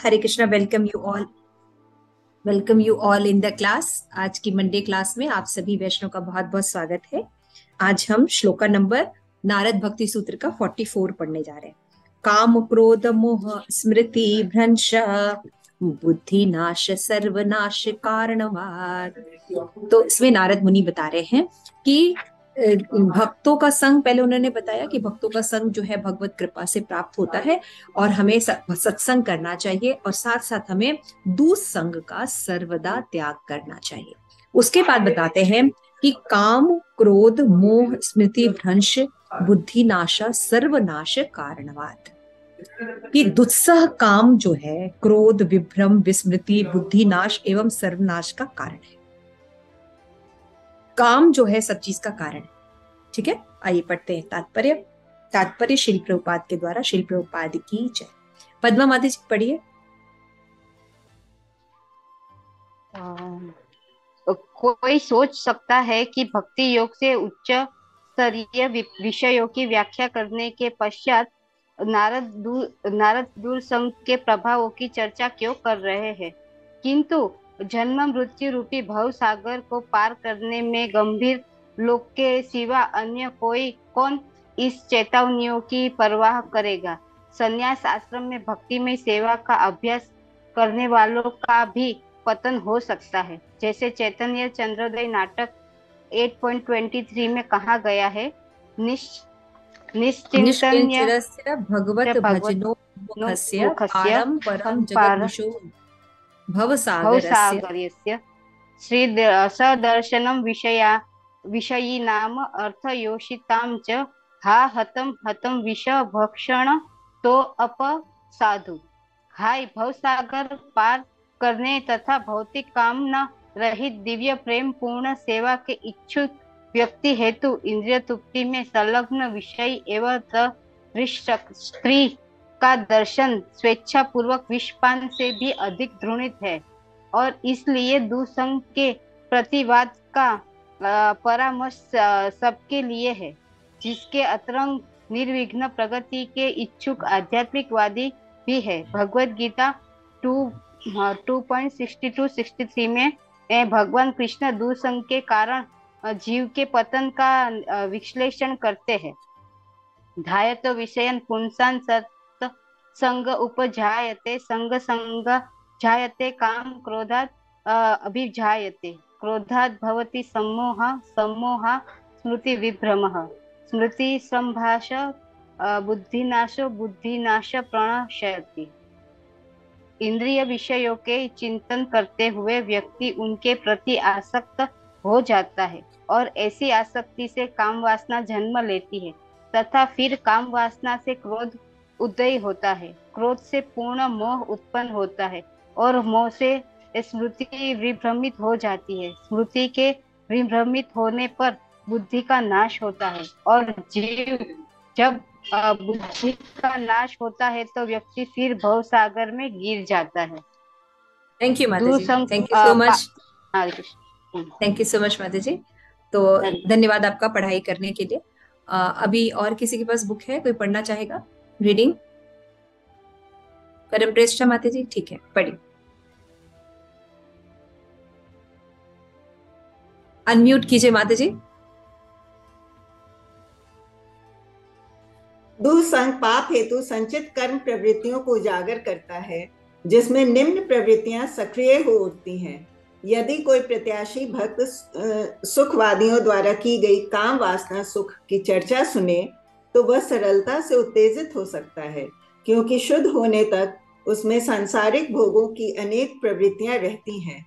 Hare Krishna. Welcome you all in the class. आज की Monday class में आप सभी वैष्णव का बहुत बहुत स्वागत है। आज हम श्लोका नंबर नारद भक्ति सूत्र का 44 पढ़ने जा रहे हैं। काम क्रोध मोह स्मृति भ्रंश बुद्धि नाश सर्वनाश कारणवाद। तो इसमें नारद मुनि बता रहे हैं कि भक्तों का संग, पहले उन्होंने बताया कि भक्तों का संग जो है भगवत कृपा से प्राप्त होता है और हमें सत्संग करना चाहिए और साथ साथ हमें दुसंग का सर्वदा त्याग करना चाहिए। उसके बाद बताते हैं कि काम क्रोध मोह स्मृति भ्रंश बुद्धि नाशा सर्वनाश कारणवाद। कि दुस्सह काम जो है क्रोध विभ्रम विस्मृति बुद्धि नाश एवं सर्वनाश का कारण है। काम जो है सब चीज का कारण है। ठीक है, आइए पढ़ते हैं तात्पर्य श्री प्रभुपाद के द्वारा। श्री प्रभुपाद की जय। पद्मा माता जी पढ़िए। कोई सोच सकता है कि भक्ति योग से उच्च स्तरीय विषयों की व्याख्या करने के पश्चात नारद दूरसंग के प्रभावों की चर्चा क्यों कर रहे हैं, किंतु जन्म मृत्यु रूपी भव सागर को पार करने में गंभीर लोक के सिवा अन्य कौन इस चेतावनियों की परवाह करेगा। संन्यास आश्रम में भक्ति में सेवा का अभ्यास करने वालों का भी पतन हो सकता है, जैसे चैतन्य चंद्रोदय नाटक 8.23 में कहा गया है। निश्चिंतस्य भगवत भजनो मुखस्य मुखस्य पारं परं पार जगद्विशो भवसागरस्य। भवसागर्यस्य श्री सदर्शनम विषयीनाम अर्थयोषितां च हा हतम हतम विष भक्षण तो अप साधु। हाय भवसागर पार करने तथा भौतिक कामना रहित दिव्य प्रेम पूर्ण सेवा के इच्छुक व्यक्ति हेतु इंद्रिय तृप्ति में संलग्न विषय एवं स्त्री का दर्शन स्वेच्छा पूर्वक विषपान से भी अधिक घृणित है और इसलिए दुसंग के प्रतिवाद का परामर्श सबके लिए है, जिसके अतरंग निर्विघ्न प्रगति के इच्छुक आध्यात्मिकवादी भी है। भगवत गीता 2.62-63 में भगवान कृष्ण दुसंग के कारण जीव के पतन का विश्लेषण करते हैं। धायतो विषयन पुंसान सत संग उपजायते संग संग जायते काम क्रोधात अभिजायते क्रोधात भवति सम्मोह सम्मोह स्मृति विभ्रमः स्मृति संभाष बुद्धिनाशो बुद्धिनाश प्रणश्यति। इंद्रिय विषयों के चिंतन करते हुए व्यक्ति उनके प्रति आसक्त हो जाता है और ऐसी आसक्ति से काम वासना जन्म लेती है तथा फिर काम वासना से क्रोध उदय होता है। क्रोध से पूर्ण मोह उत्पन्न होता है और मोह से स्मृति विभ्रमित हो जाती है। स्मृति के विभ्रमित होने पर बुद्धि का नाश होता है और जीव जब बुद्धि का नाश होता है तो व्यक्ति फिर भव सागर में गिर जाता है। थैंक यू माता जी, thank you so much. Thank you so much माता जी। तो धन्यवाद आपका पढ़ाई करने के लिए। अभी और किसी के पास बुक है, कोई पढ़ना चाहेगा? रीडिंग परम प्रेष्ठा माता जी, ठीक है पढ़िए। अनम्यूट कीजिए माता जी। दुसंग पाप हेतु संचित कर्म प्रवृत्तियों को उजागर करता है, जिसमें निम्न प्रवृत्तियां सक्रिय हो उठती हैं। यदि कोई प्रत्याशी भक्त सुखवादियों द्वारा की गई काम वासना सुख की चर्चा सुने तो वह सरलता से उत्तेजित हो सकता है, क्योंकि शुद्ध होने तक उसमें सांसारिक भोगों की अनेक प्रवृत्तियां रहती हैं।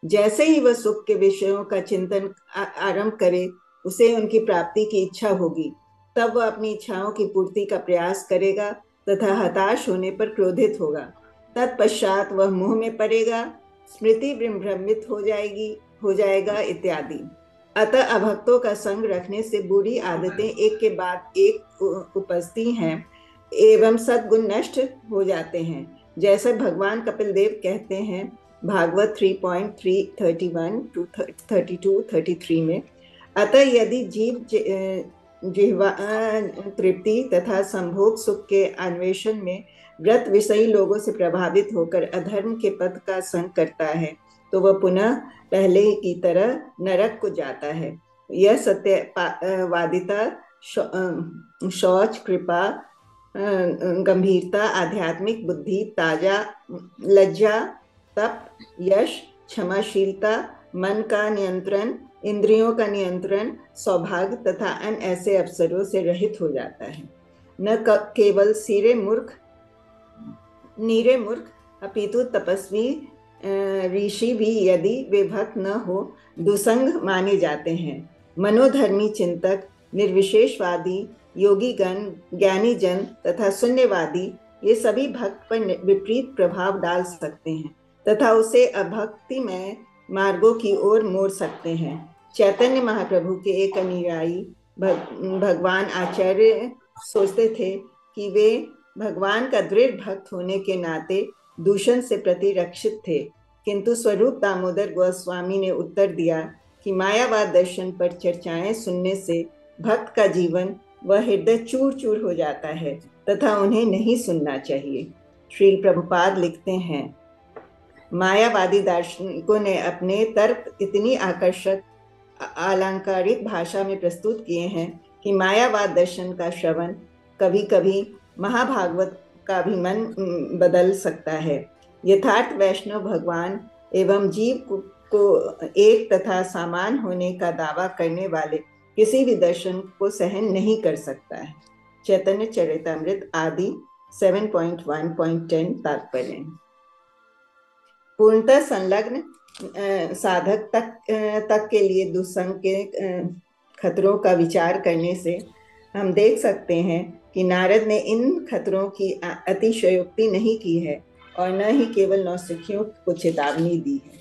जैसे ही वह सुख के विषयों का चिंतन आरंभ करे, उसे उनकी प्राप्ति की इच्छा होगी। तब वह अपनी इच्छाओं की पूर्ति का प्रयास करेगा तथा हताश होने पर क्रोधित होगा। तत्पश्चात वह मोह में पड़ेगा, स्मृति विभ्रमित हो जाएगा इत्यादि। अतः अभक्तों का संग रखने से बुरी आदतें एक के बाद एक उपजती हैं एवं सद्गुण नष्ट हो जाते हैं, जैसे भगवान कपिल देव कहते हैं भागवत 3.331-32-33 में। अतः यदि जीव जिह्वा तृप्ति तथा संभोग सुख के अन्वेषण में व्रत विषयी लोगों से प्रभावित होकर अधर्म के पथ का संग करता है तो वह पुनः पहले की तरह नरक को जाता है। यह सत्यवादिता, शौच, कृपा, गंभीरता, आध्यात्मिक बुद्धि, ताजा, लज्जा, तप, यश, क्षमाशीलता, मन का नियंत्रण, इंद्रियों का नियंत्रण, सौभाग्य तथा अन्य ऐसे अवसरों से रहित हो जाता है। न केवल नीरे मूर्ख अपितु तपस्वी ऋषि भी यदि वे भक्त न हो दुसंग माने जाते हैं। मनोधर्मी चिंतक, निर्विशेषवादी, योगी गण, ज्ञानी जन तथा शून्यवादी ये सभी भक्त पर विपरीत प्रभाव डाल सकते हैं तथा उसे अभक्ति में मार्गों की ओर मोड़ सकते हैं। चैतन्य महाप्रभु के एक अनुयायी भगवान आचार्य सोचते थे कि वे भगवान का दृढ़ भक्त होने के नाते दूषण से प्रतिरक्षित थे, किंतु स्वरूप दामोदर गोस्वामी ने उत्तर दिया कि मायावाद दर्शन पर चर्चाएं सुनने से भक्त का जीवन व हृदय चूर चूर हो जाता है तथा उन्हें नहीं सुनना चाहिए। श्री प्रभुपाद लिखते हैं, मायावादी दार्शनिकों ने अपने तर्क इतनी आकर्षक अलंकारिक भाषा में प्रस्तुत किए हैं कि मायावाद दर्शन का श्रवण कभी कभी महाभागवत का भी मन बदल सकता है। यथार्थ वैष्णव भगवान एवं जीव को एक तथा समान होने का दावा करने वाले किसी भी दर्शन को सहन नहीं कर सकता है। चैतन्य चरितामृत आदि 7.1.10 तात्पर्य। पूर्णतः संलग्न साधक तक के लिए दुस्संग के खतरों का विचार करने से हम देख सकते हैं कि नारद ने इन खतरों की अतिशयोक्ति नहीं की है और न ही केवल नौसिखियों को चेतावनी दी है।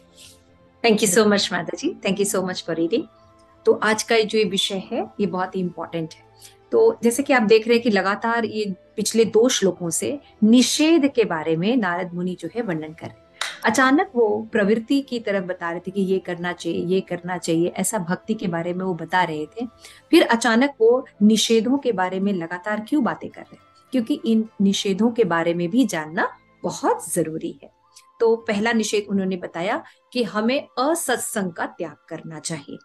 थैंक यू सो मच माता जी, thank you so much for reading. तो आज का जो ये विषय है ये बहुत ही इम्पोर्टेंट है। तो जैसे कि आप देख रहे हैं कि लगातार ये पिछले 2 श्लोकों से निषेध के बारे में नारद मुनि जो है वर्णन कर रहे हैं। अचानक वो प्रवृत्ति की तरफ बता रहे थे कि ये करना चाहिए, ये करना चाहिए, ऐसा भक्ति के बारे में वो बता रहे थे। फिर अचानक वो निषेधों के बारे में लगातार क्यों बातें कर रहे हैं? क्योंकि इन निषेधों के बारे में भी जानना बहुत जरूरी है। तो पहला निषेध उन्होंने बताया कि हमें असत्संग का त्याग करना चाहिए।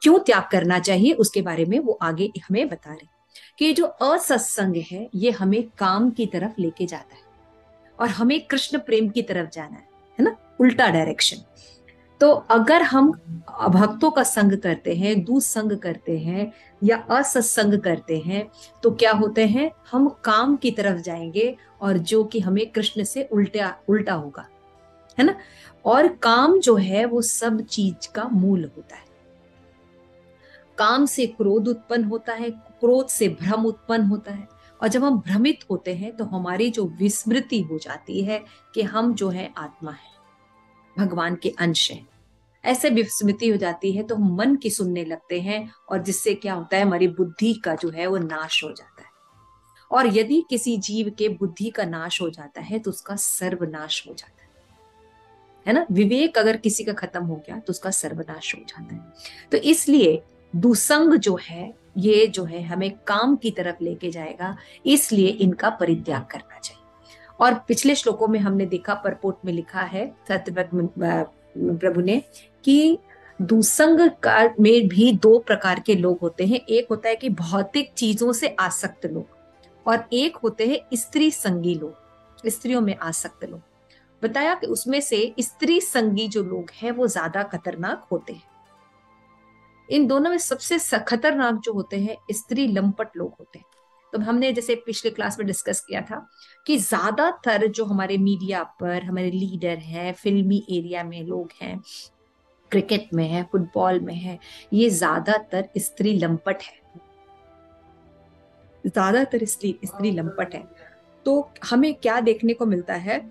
क्यों त्याग करना चाहिए उसके बारे में वो आगे हमें बता रहे कि जो असत्संग है ये हमें काम की तरफ लेके जाता है और हमें कृष्ण प्रेम की तरफ जाना है ना, उल्टा डायरेक्शन। तो अगर हम भक्तों का संग करते हैं, दुसंग करते हैं या असत्संग करते हैं तो क्या होते हैं, हम काम की तरफ जाएंगे और जो कि हमें कृष्ण से उल्टा होगा, है ना। और काम जो है वो सब चीज का मूल होता है। काम से क्रोध उत्पन्न होता है, क्रोध से भ्रम उत्पन्न होता है और जब हम भ्रमित होते हैं तो हमारी जो विस्मृति हो जाती है कि हम जो है आत्मा है, भगवान के अंश हैं। ऐसे विस्मृति हो जाती है तो हम मन की सुनने लगते हैं और जिससे क्या होता है, हमारी बुद्धि का जो है वो नाश हो जाता है। और यदि किसी जीव के बुद्धि का नाश हो जाता है तो उसका सर्वनाश हो जाता है ना। विवेक अगर किसी का खत्म हो गया तो उसका सर्वनाश हो जाता है। तो इसलिए दुसंग जो है ये जो है हमें काम की तरफ लेके जाएगा, इसलिए इनका परित्याग करना चाहिए। और पिछले श्लोकों में हमने देखा, परपोट में लिखा है सत्यव्रत प्रभु ने कि दुसंग काल में भी 2 प्रकार के लोग होते हैं। एक होता है कि भौतिक चीजों से आसक्त लोग और एक होते हैं स्त्री संगी लोग, स्त्रियों में आसक्त लोग। बताया कि उसमें से स्त्री संगी जो लोग हैं वो ज्यादा खतरनाक होते हैं। इन दोनों में सबसे खतरनाक जो होते हैं स्त्री लंपट लोग होते हैं। तो हमने जैसे पिछले क्लास में डिस्कस किया था कि ज्यादातर जो हमारे मीडिया पर हमारे लीडर हैं, फिल्मी एरिया में लोग हैं, क्रिकेट में है, फुटबॉल में है, ये ज्यादातर स्त्री लंपट है, ज्यादातर स्त्री लंपट है। तो हमें क्या देखने को मिलता है,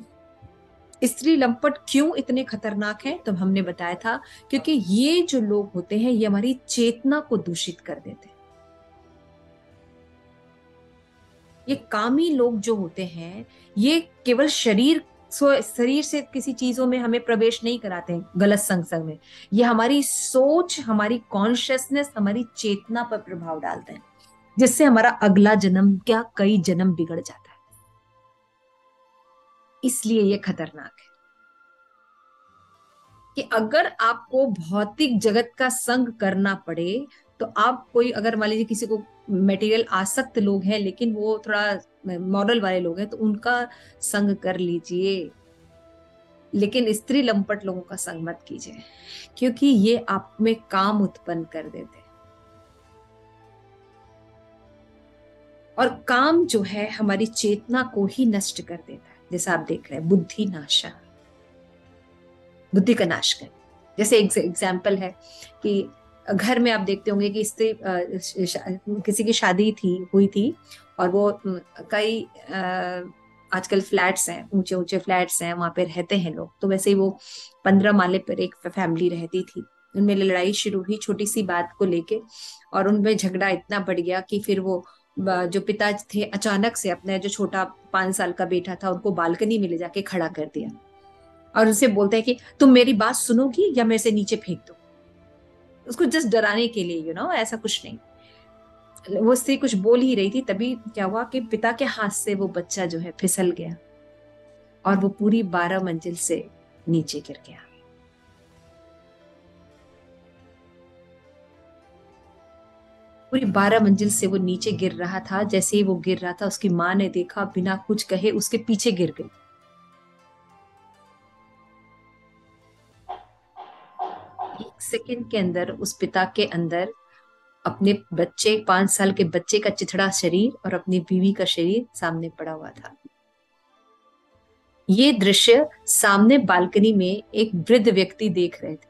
स्त्री लंपट क्यों इतने खतरनाक हैं? तो हमने बताया था क्योंकि ये जो लोग होते हैं ये हमारी चेतना को दूषित कर देते हैं। ये कामी लोग जो होते हैं ये केवल शरीर से किसी चीजों में हमें प्रवेश नहीं कराते हैं गलत संग में, ये हमारी सोच, हमारी कॉन्शियसनेस, हमारी चेतना पर प्रभाव डालते हैं, जिससे हमारा अगला जन्म क्या कई जन्म बिगड़ जाता है। इसलिए ये खतरनाक है कि अगर आपको भौतिक जगत का संग करना पड़े तो आप कोई, अगर मान लीजिए किसी को मटेरियल आसक्त लोग हैं लेकिन वो थोड़ा मॉडल वाले लोग हैं तो उनका संग कर लीजिए, लेकिन स्त्री लंपट लोगों का संग मत कीजिए, क्योंकि ये आप में काम उत्पन्न कर देते हैं। और काम जो है हमारी चेतना को ही नष्ट कर देता है। जैसा आप देख रहे हैं, बुद्धि नाशा, बुद्धि का नाश कर। जैसे एक एग्जाम्पल है कि घर में आप देखते होंगे कि किसी की शादी हुई थी और वो कई आजकल फ्लैट्स हैं, ऊंचे ऊंचे फ्लैट्स हैं, वहां पे रहते हैं लोग। तो वैसे ही वो 15 माले पर एक फैमिली रहती थी। उनमें लड़ाई शुरू हुई छोटी सी बात को लेके, और उनमें झगड़ा इतना बढ़ गया कि फिर वो जो पिता थे अचानक से अपने जो छोटा 5 साल का बेटा था उनको बालकनी में ले जाके खड़ा कर दिया और उसे बोलते हैं कि तुम मेरी बात सुनोगी या मेरे से नीचे फेंक दो। उसको जस्ट डराने के लिए, ऐसा कुछ नहीं। वो स्त्री कुछ बोल ही रही थी, तभी क्या हुआ कि पिता के हाथ से वो बच्चा जो है फिसल गया और वो पूरी 12 मंजिल से नीचे गिर गया। पूरी 12 मंजिल से वो नीचे गिर रहा था। जैसे ही वो गिर रहा था उसकी माँ ने देखा, बिना कुछ कहे उसके पीछे गिर गई। एक सेकंड के अंदर उस पिता के अंदर अपने बच्चे, 5 साल के बच्चे का चिथड़ा शरीर और अपनी बीवी का शरीर सामने पड़ा हुआ था। ये दृश्य सामने बालकनी में एक वृद्ध व्यक्ति देख रहे थे।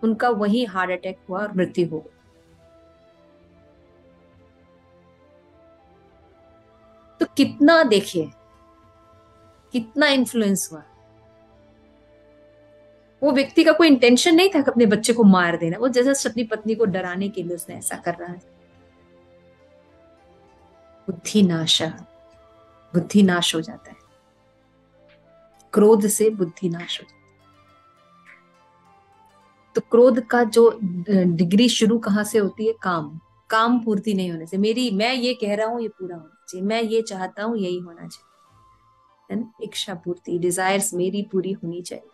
उनका वही हार्ट अटैक हुआ और मृत्यु हो गई। तो कितना, देखिए कितना इन्फ्लुएंस हुआ। वो व्यक्ति का कोई इंटेंशन नहीं था कि अपने बच्चे को मार देना, वो जैसे अपनी पत्नी को डराने के लिए उसने ऐसा कर रहा है। बुद्धि नाश, बुद्धि नाश हो जाता है। क्रोध से बुद्धि नाश हो जाता है। तो क्रोध का जो डिग्री शुरू कहां से होती है? काम पूर्ति नहीं होने से। मैं ये कह रहा हूं ये पूरा होना चाहिए, मैं ये चाहता हूं यही होना चाहिए, है ना। इच्छा पूर्ति, डिजायर्स मेरी पूरी होनी चाहिए।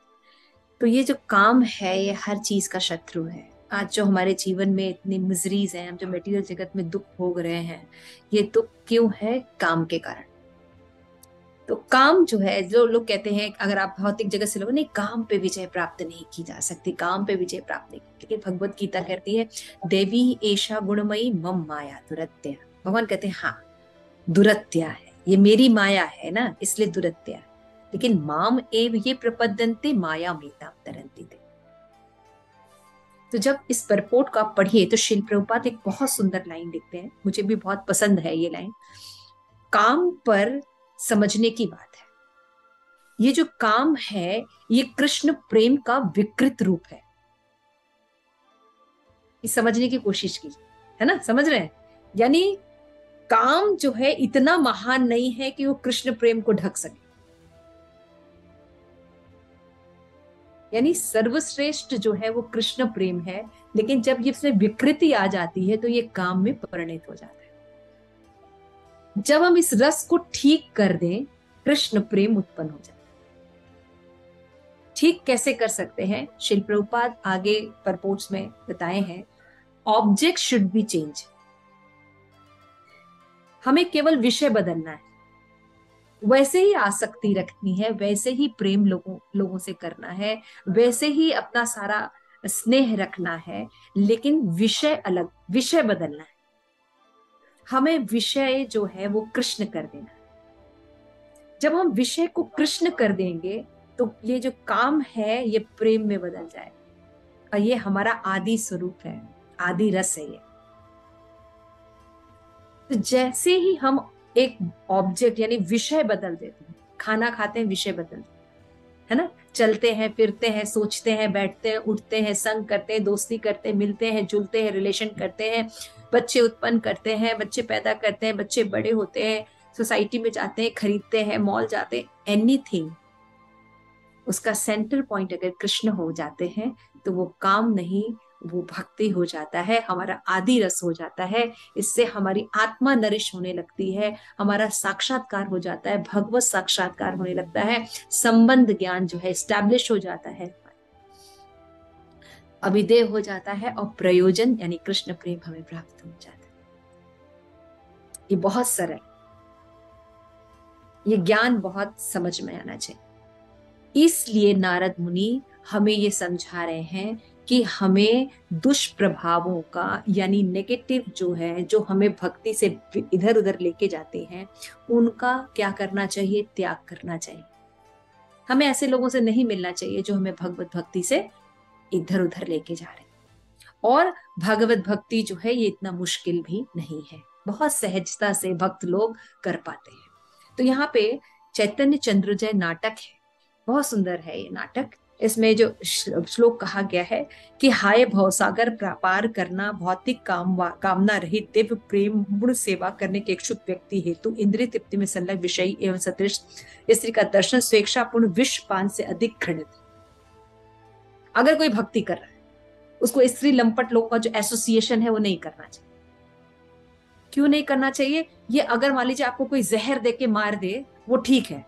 तो ये जो काम है ये हर चीज का शत्रु है। आज जो हमारे जीवन में इतनी मिजरीज हैं, हम जो मटेरियल जगत में दुख भोग रहे हैं, ये दुख क्यों है? काम के कारण। तो काम जो है, जो लोग कहते हैं अगर आप भौतिक जगत से लोग, नहीं काम पे विजय प्राप्त नहीं की जा सकती, काम पे विजय प्राप्त नहीं। लेकिन भगवत गीता कहती है देवी एषा गुणमयी मम माया दुरत्या। भगवान कहते हैं हाँ दुरत्या है, ये मेरी माया है ना, इसलिए दुरत्या है। लेकिन माम एव ये प्रपद्यन्ते माया मेताम तरन्ति ते। तो जब इस परपोर्ट को आप पढ़िए तो श्रील प्रभुपाद एक बहुत सुंदर लाइन लिखते हैं, मुझे भी बहुत पसंद है ये लाइन। काम पर समझने की बात है। ये जो काम है ये कृष्ण प्रेम का विकृत रूप है। इस समझने की कोशिश कीजिए, है ना, समझ रहे हैं? यानी काम जो है इतना महान नहीं है कि वो कृष्ण प्रेम को ढक सके। यानी सर्वश्रेष्ठ जो है वो कृष्ण प्रेम है, लेकिन जब ये इसमें विकृति आ जाती है तो ये काम में परिणत हो जाता है। जब हम इस रस को ठीक कर दें, कृष्ण प्रेम उत्पन्न हो जाता है। ठीक कैसे कर सकते हैं? श्रील प्रभुपाद आगे परपोर्ट्स में बताए हैं, ऑब्जेक्ट शुड बी चेंज। हमें केवल विषय बदलना है, वैसे ही आसक्ति रखनी है, वैसे ही प्रेम लोगों से करना है, वैसे ही अपना सारा स्नेह रखना है, लेकिन विषय अलग, विषय बदलना है। हमें विषय जो है वो कृष्ण कर देना है। जब हम विषय को कृष्ण कर देंगे तो ये जो काम है ये प्रेम में बदल जाए, और ये हमारा आदि स्वरूप है, आदि रस है ये। तो जैसे ही हम एक ऑब्जेक्ट यानी विषय बदल देते हैं, खाना खाते हैं विषय बदल देते हैं, है ना, चलते हैं फिरते हैं, सोचते हैं, बैठते हैं, उठते हैं, संग करते हैं, दोस्ती करते हैं, मिलते हैं, जुलते हैं, रिलेशन करते हैं, बच्चे उत्पन्न करते हैं, बच्चे पैदा करते हैं, बच्चे बड़े होते हैं, सोसाइटी में जाते हैं, खरीदते हैं, मॉल जाते हैं, एनीथिंग, उसका सेंटर पॉइंट अगर कृष्ण हो जाते हैं तो वो काम नहीं, वो भक्ति हो जाता है, हमारा आदि रस हो जाता है। इससे हमारी आत्मा नरिश होने लगती है, हमारा साक्षात्कार हो जाता है, भगवत साक्षात्कार होने लगता है, संबंध ज्ञान जो है स्टैब्लिश हो जाता है, अभिदेय हो जाता है, और प्रयोजन यानी कृष्ण प्रेम हमें प्राप्त हो जाता है। ये बहुत सरल, ये ज्ञान बहुत समझ में आना चाहिए। इसलिए नारद मुनि हमें ये समझा रहे हैं कि हमें दुष्प्रभावों का यानी नेगेटिव जो है, जो हमें भक्ति से इधर उधर लेके जाते हैं, उनका क्या करना चाहिए, त्याग करना चाहिए। हमें ऐसे लोगों से नहीं मिलना चाहिए जो हमें भगवत भक्ति से इधर उधर लेके जा रहे हैं। और भगवत भक्ति जो है ये इतना मुश्किल भी नहीं है, बहुत सहजता से भक्त लोग कर पाते हैं। तो यहाँ पे चैतन्य चंद्रोदय नाटक है, बहुत सुंदर है ये नाटक। इसमें जो श्लोक कहा गया है कि हाय भवसागर पार करना, भौतिक कामना रहित दिव्य प्रेम मूढ़ सेवा करने के इच्छुक व्यक्ति हेतु इंद्रिय तृप्ति में संलग्न विषयी एवं सदृश स्त्री का दर्शन स्वेच्छापूर्ण विश्व पान से अधिक घृणित। अगर कोई भक्ति कर रहा है, उसको स्त्री लंपट लोगों का जो एसोसिएशन है वो नहीं करना चाहिए। क्यों नहीं करना चाहिए? ये अगर मान लीजिए आपको कोई जहर दे के मार दे, वो ठीक है,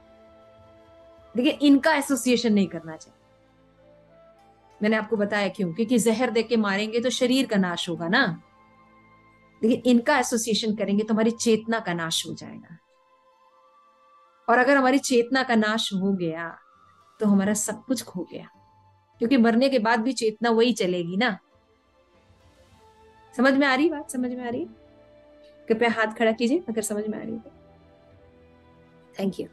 लेकिन इनका एसोसिएशन नहीं करना चाहिए। मैंने आपको बताया क्यों, क्योंकि जहर दे के मारेंगे तो शरीर का नाश होगा ना, लेकिन इनका एसोसिएशन करेंगे तो हमारी चेतना का नाश हो जाएगा। और अगर हमारी चेतना का नाश हो गया तो हमारा सब कुछ खो गया, क्योंकि मरने के बाद भी चेतना वही चलेगी ना। समझ में आ रही बात? समझ में आ रही? कृपया हाथ खड़ा कीजिए अगर समझ में आ रही है। Thank you.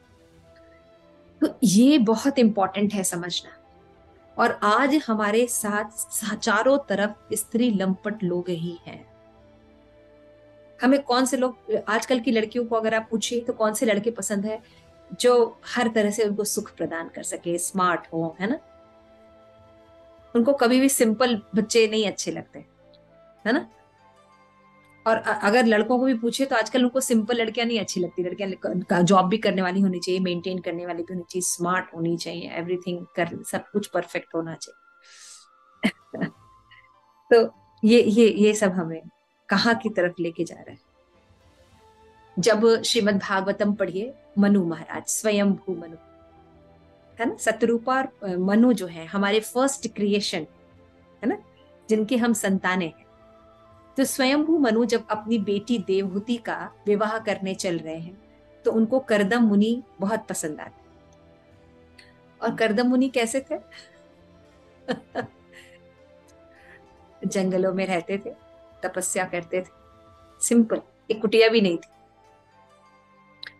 तो ये बहुत इंपॉर्टेंट है समझना। और आज हमारे साथ चारों तरफ स्त्री लंपट लोग ही हैं। हमें कौन से लोग, आजकल की लड़कियों को अगर आप पूछिए तो कौन से लड़के पसंद है जो हर तरह से उनको सुख प्रदान कर सके, स्मार्ट हो, है ना। उनको कभी भी सिंपल बच्चे नहीं अच्छे लगते, है ना। और अगर लड़कों को भी पूछे तो आजकल उनको सिंपल लड़कियां नहीं अच्छी लगती। लड़कियां जॉब भी करने वाली होनी चाहिए, मेंटेन करने वाली भी होनी चाहिए, स्मार्ट होनी चाहिए, एवरीथिंग कर सब कुछ परफेक्ट होना चाहिए। तो ये सब हमें कहाँ की तरफ लेके जा रहा है। जब श्रीमद् भागवतम पढ़िए, मनु महाराज, स्वयंभू मनु, है ना, सतरूपा और मनु जो है हमारे फर्स्ट क्रिएशन है ना, जिनके हम संतानें हैं। तो स्वयंभू मनु जब अपनी बेटी देवहूति का विवाह करने चल रहे हैं तो उनको करदम मुनि बहुत पसंद आते। और करदम मुनि कैसे थे? जंगलों में रहते थे, तपस्या करते थे, सिंपल, एक कुटिया भी नहीं थी।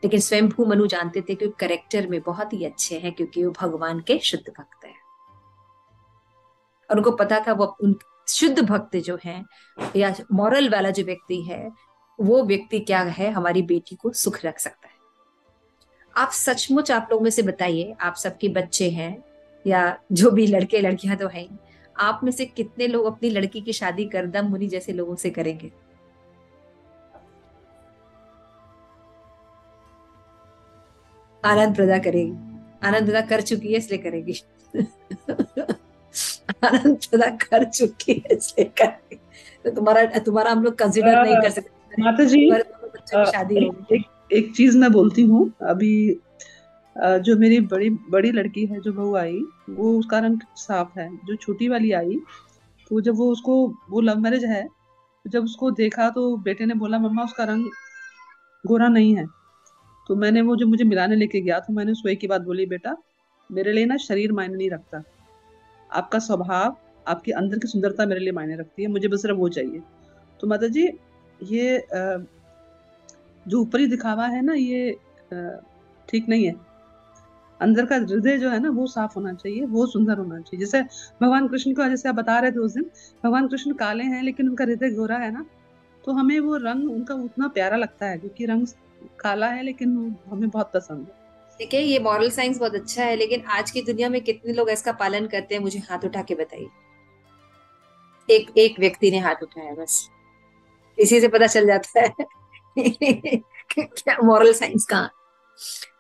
लेकिन स्वयंभू मनु जानते थे कि कैरेक्टर में बहुत ही अच्छे हैं, क्योंकि वो भगवान के शुद्ध भक्त हैं। और उनको पता था वो उन शुद्ध भक्त जो हैं या मॉरल वाला जो व्यक्ति है, वो व्यक्ति क्या है, हमारी बेटी को सुख रख सकता है। आप सचमुच, आप लोग में से बताइए, आप सबके बच्चे हैं या जो भी लड़के लड़कियां तो हैं, आप में से कितने लोग अपनी लड़की की शादी करदम मुनि जैसे लोगों से करेंगे? आनंद प्रदा करेगी, आनंद प्रदा कर चुकी है इसलिए करेगी। आनंद प्रदा कर चुकी है इसलिए करेगी। तो तुम्हारा हम लोग कंसिडर नहीं कर सकते। माता जी, बच्चों की शादी होगी। एक चीज मैं बोलती हूँ। अभी जो मेरी बड़ी लड़की है, जो बहू आई, वो उसका रंग साफ है। जो छोटी वाली आई, तो जब वो लव मैरिज है, जब उसको देखा तो बेटे ने बोला, मम्मा उसका रंग गोरा नहीं है। तो मैंने वो जो मुझे मिलाने लेके गया, तो मैंने उसको एक ही बात बोली, बेटा मेरे लिए ना शरीर मायने नहीं रखता, आपका स्वभाव, आपके अंदर की सुंदरता मेरे लिए मायने रखती है, मुझे बस सिर्फ वो चाहिए। तो माता जी, ये जो ऊपरी दिखावा है ना, ये ठीक नहीं है। अंदर का हृदय जो है ना, वो साफ होना चाहिए, वो सुंदर होना चाहिए। जैसे भगवान कृष्ण को, जैसे आप बता रहे थे उस दिन, भगवान कृष्ण काले हैं लेकिन उनका हृदय गोरा है ना, तो हमें वो रंग उनका उतना प्यारा लगता है, क्योंकि रंग काला है लेकिन हमें बहुत पसंद है। ठीक है, ये मॉरल साइंस बहुत अच्छा है, लेकिन आज की दुनिया में कितने लोग इसका पालन करते हैं? मुझे हाथ उठा के बताइए। एक व्यक्ति ने हाथ उठाया, बस इसी से पता चल जाता है क्या मॉरल साइंस कहाँ।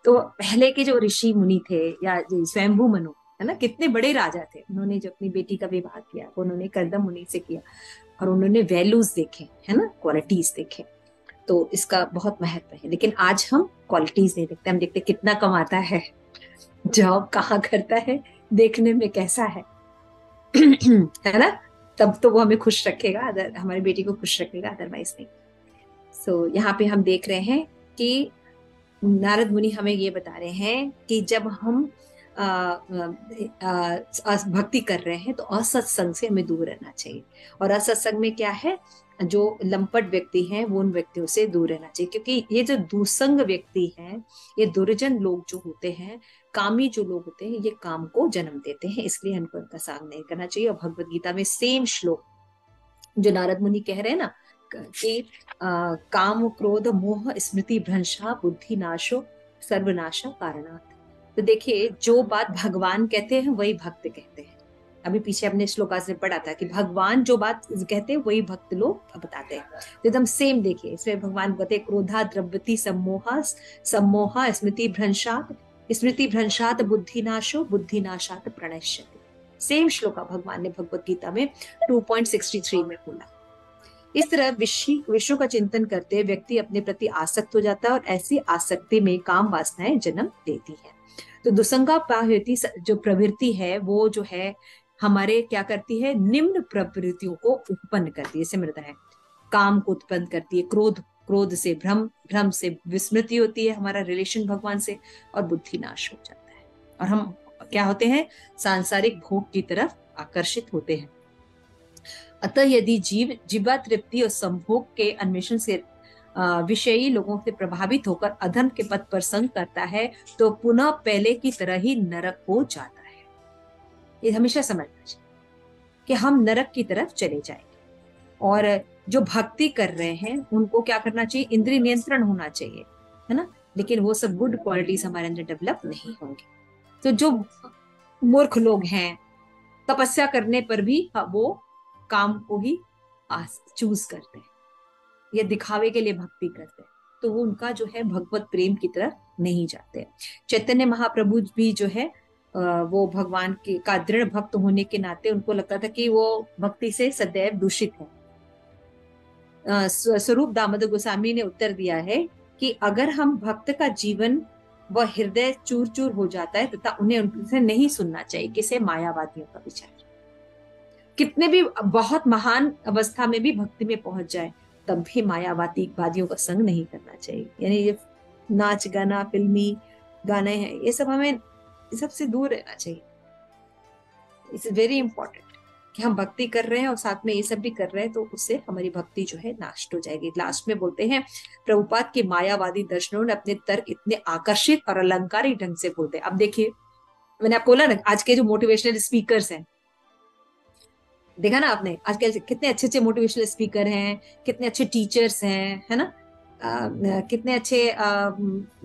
तो पहले के जो ऋषि मुनि थे या स्वयंभू मनु, है ना, कितने बड़े राजा थे, उन्होंने जो अपनी बेटी का विवाह किया वो उन्होंने कर्दम मुनि से किया, और उन्होंने वैल्यूज देखे, है ना, क्वालिटीज देखे, तो इसका बहुत महत्व है। लेकिन आज हम क्वालिटीज नहीं देखते, हम देखते कितना कमाता है, जॉब कहाँ करता है, देखने में कैसा है है ना, तब तो वो हमें खुश रखेगा, अदर हमारी बेटी को खुश रखेगा, अदरवाइज नहीं। सो यहाँ पे हम देख रहे हैं कि नारद मुनि हमें ये बता रहे हैं कि जब हम भक्ति कर रहे हैं तो असत्संग से हमें दूर रहना चाहिए। और असत्संग में क्या है, जो लंपट व्यक्ति हैं वो उन व्यक्तियों से दूर रहना चाहिए, क्योंकि ये जो दुसंग व्यक्ति हैं, ये दुर्जन लोग जो होते हैं, कामी जो लोग होते हैं, ये काम को जन्म देते हैं, इसलिए हमको इनका संग नहीं करना चाहिए। और भगवत गीता में सेम श्लोक जो नारद मुनि कह रहे हैं ना कि काम क्रोध मोह स्मृति भ्रंशा बुद्धि नाशो सर्वनाशा कारणात्, तो देखिए जो बात भगवान कहते हैं वही भक्त कहते हैं। अभी पीछे अपने श्लोकास में पढ़ा था कि भगवान जो बात कहते हैं वही भक्त लोग बताते हैं, तो एकदम सेम। देखिए इसमें भगवान कहते हैं क्रोधा द्रव्यति सम्मोहा सम्मोहा स्मृति भ्रंशात बुद्धि नाशो बुद्धि नाशात प्रणश्यति। सेम श्लोका भगवान ने भगवत गीता में 2.63 में बोला। इस तरह विश्व का चिंतन करते व्यक्ति अपने प्रति आसक्त हो जाता है, और ऐसी आसक्ति में काम वासनाएं जन्म देती है। तो दुसंगा पाहयति जो प्रवृत्ति है वो जो है हमारे क्या करती है, निम्न प्रवृत्तियों को उत्पन्न करती है, सिमरता है, काम को उत्पन्न करती है, क्रोध से भ्रम से विस्मृति होती है, हमारा रिलेशन भगवान से, और बुद्धि नाश हो जाता है, और हम क्या होते हैं, सांसारिक भोग की तरफ आकर्षित होते हैं। अतः यदि जीव जीवा तृप्ति और संभोग के अन्वेषण से विषयी लोगों से प्रभावित होकर अधर्म के पथ पर संग करता है, तो पुनः पहले की तरह ही नरक हो जाता है। ये हमेशा समझना चाहिए कि हम नरक की तरफ चले जाएंगे। और जो भक्ति कर रहे हैं उनको क्या करना चाहिए, इंद्रिय नियंत्रण होना चाहिए, है ना, लेकिन वो सब गुड क्वालिटीज हमारे अंदर डेवलप नहीं होंगे। तो जो मूर्ख लोग हैं, तपस्या करने पर भी वो काम को ही चूज करते हैं, ये दिखावे के लिए भक्ति करते हैं, तो वो उनका जो है भगवत प्रेम की तरफ नहीं जाते। चैतन्य महाप्रभु भी जो है वो भगवान के का दृढ़ भक्त होने के नाते उनको लगता था कि वो भक्ति से सदैव दूषित है। स्वरूप दामोदर गोस्वामी ने उत्तर दिया है कि अगर हम भक्त का जीवन व हृदय चूर चूर हो जाता है तथा उन्हें उनसे नहीं सुनना चाहिए, किसे मायावादियों का विचार, कितने भी बहुत महान अवस्था में भी भक्ति में पहुंच जाए तब भी मायावादियों का संग नहीं करना चाहिए। यानी ये नाच गाना, फिल्मी गाने हैं, ये सब हमें सबसे दूर रहना चाहिए। इट्स वेरी इंपॉर्टेंट कि हम भक्ति कर रहे हैं और साथ में ये सब भी कर रहे हैं, तो उससे हमारी भक्ति जो है नष्ट हो जाएगी। लास्ट में बोलते हैं प्रभुपाद के मायावादी दर्शनों ने अपने तर्क इतने आकर्षित और अलंकारिक ढंग से बोलते हैं। अब देखिए मैंने आपको बोला ना, आज के जो मोटिवेशनल स्पीकर्स हैं, देखा ना आपने आजकल कितने अच्छे अच्छे मोटिवेशनल स्पीकर हैं, कितने अच्छे टीचर्स हैं, है ना, कितने अच्छे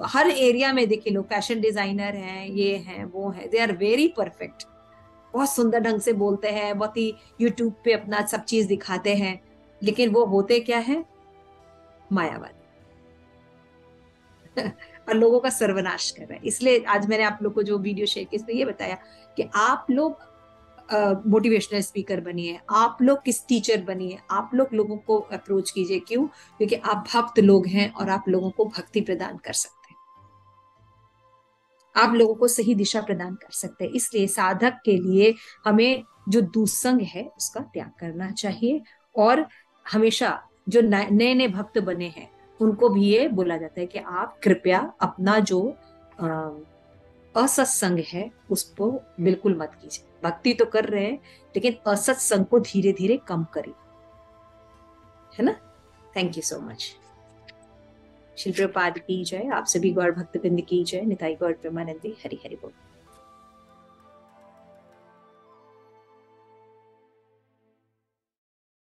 हर एरिया में देखिए लोग, फैशन डिजाइनर हैं, ये हैं वो हैं, दे आर वेरी परफेक्ट, बहुत सुंदर ढंग से बोलते हैं, बहुत ही यूट्यूब पे अपना सब चीज दिखाते हैं, लेकिन वो होते क्या है, मायावादी और लोगों का सर्वनाश कर रहा है। इसलिए आज मैंने आप लोग को जो वीडियो शेयर की इसमें ये बताया कि आप लोग मोटिवेशनल स्पीकर बनिए, आप लोग किस टीचर बनिए, आप लोगों को अप्रोच कीजिए। क्यों? क्योंकि आप भक्त लोग हैं और आप लोगों को भक्ति प्रदान कर सकते हैं, आप लोगों को सही दिशा प्रदान कर सकते हैं। इसलिए साधक के लिए हमें जो दुसंग है उसका त्याग करना चाहिए। और हमेशा जो नए नए भक्त बने हैं उनको भी ये बोला जाता है कि आप कृपया अपना जो असत्संग है उसको बिल्कुल मत कीजिए। भक्ति तो कर रहे हैं लेकिन असत्संग को धीरे धीरे कम करिए, है ना। Thank you so much. Shri Prabhupada की जय, आप सभी गौर भक्तवृंद की जय, निताई गौर प्रेमानंदी, हरि हरि बोल।